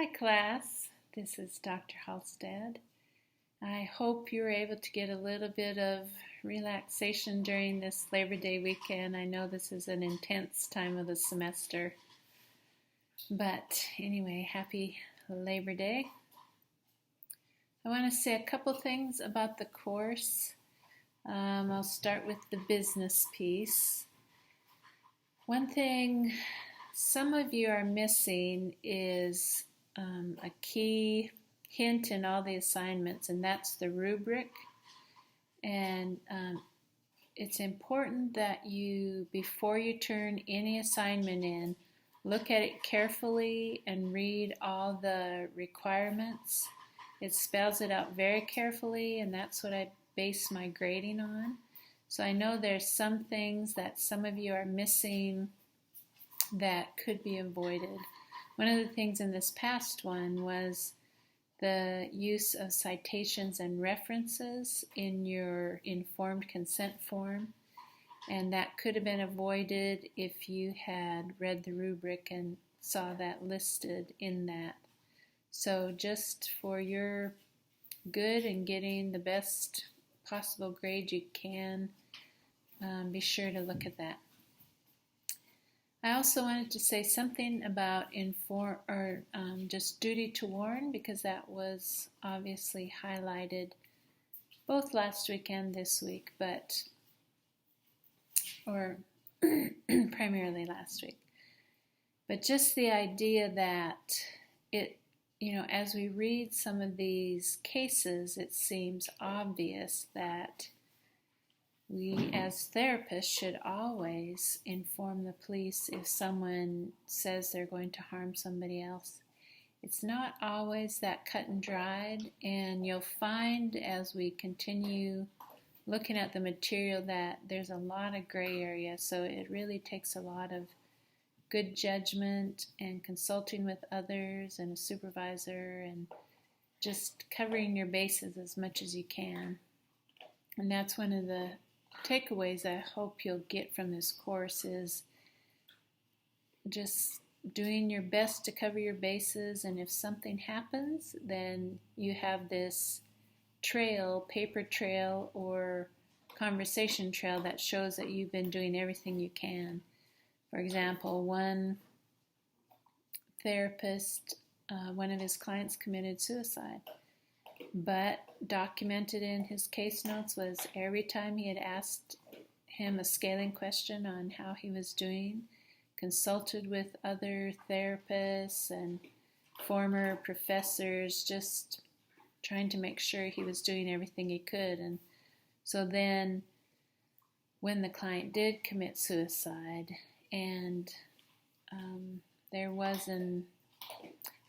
Hi class, this is Dr. Halstead. I hope you were able to get a little bit of relaxation during this Labor Day weekend. I know this is an intense time of the semester, but anyway, happy Labor Day. I want to say a couple things about the course. I'll start with the business piece. One thing some of you are missing is a key hint in all the assignments, and that's the rubric. And it's important that you, before you turn any assignment in, look at it carefully and read all the requirements. It spells it out very carefully, and that's what I base my grading on. So I know there's some things that some of you are missing that could be avoided. One of the things in this past one was the use of citations and references in your informed consent form, and that could have been avoided if you had read the rubric and saw that listed in that. So just for your good and getting the best possible grade you can, be sure to look at that. I also wanted to say something about just duty to warn, because that was obviously highlighted both last week and this week, or primarily last week. But just the idea that as we read some of these cases, it seems obvious that we as therapists should always inform the police if someone says they're going to harm somebody else. It's not always that cut and dried, and you'll find as we continue looking at the material that there's a lot of gray area, so it really takes a lot of good judgment and consulting with others and a supervisor and just covering your bases as much as you can. And that's one of the takeaways I hope you'll get from this course, is just doing your best to cover your bases, and if something happens, then you have this trail, paper trail or conversation trail that shows that you've been doing everything you can. For example, one therapist, one of his clients committed suicide, but documented in his case notes was every time he had asked him a scaling question on how he was doing, consulted with other therapists and former professors, just trying to make sure he was doing everything he could. And so then when the client did commit suicide, and there was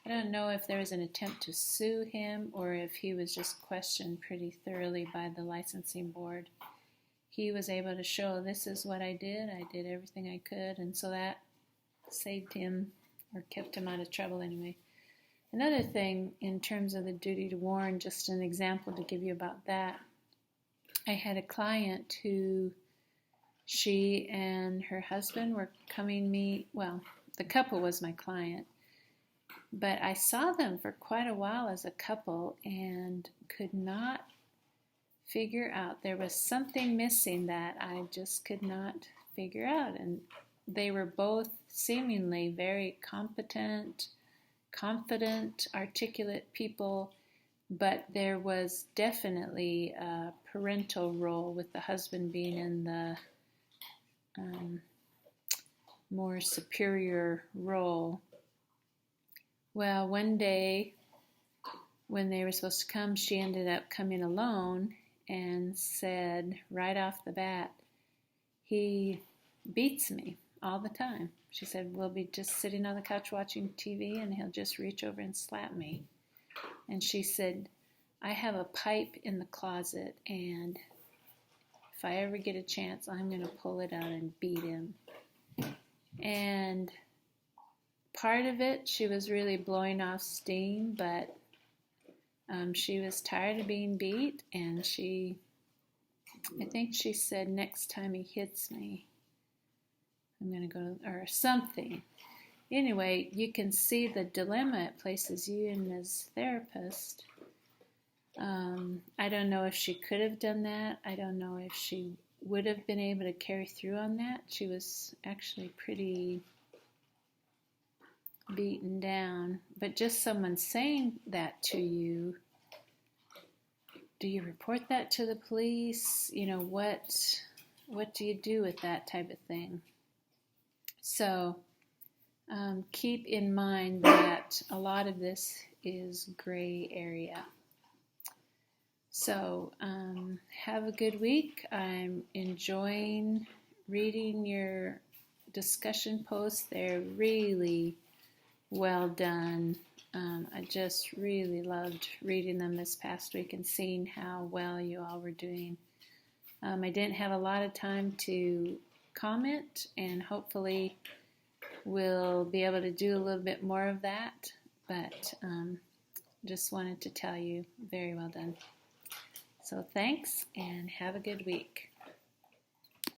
I don't know if there was an attempt to sue him or if he was just questioned pretty thoroughly by the licensing board, he was able to show, this is what I did everything I could, and so that saved him, or kept him out of trouble anyway. Another thing in terms of the duty to warn, just an example to give you about that, I had a client who, she and her husband were the couple was my client, but I saw them for quite a while as a couple and could not figure out. There was something missing that I just could not figure out. And they were both seemingly very competent, confident, articulate people, but there was definitely a parental role, with the husband being in the more superior role. Well, one day when they were supposed to come, she ended up coming alone and said right off the bat, he beats me all the time. She said, we'll be just sitting on the couch watching TV and he'll just reach over and slap me. And she said, I have a pipe in the closet, and if I ever get a chance, I'm going to pull it out and beat him. And part of it, she was really blowing off steam, but she was tired of being beat, and I think she said, next time he hits me, I'm going to go, or something. anyway, you can see the dilemma it places you in as therapist. I don't know if she could have done that. I don't know if she would have been able to carry through on that. She was actually pretty beaten down. But just someone saying that to you, do you report that to the police? You know, what do you do with that type of thing? So keep in mind that a lot of this is gray area. So have a good week. I'm enjoying reading your discussion posts. They're really well done. I just really loved reading them this past week and seeing how well you all were doing. I didn't have a lot of time to comment, and hopefully we'll be able to do a little bit more of that, but just wanted to tell you, very well done. So thanks, and have a good week.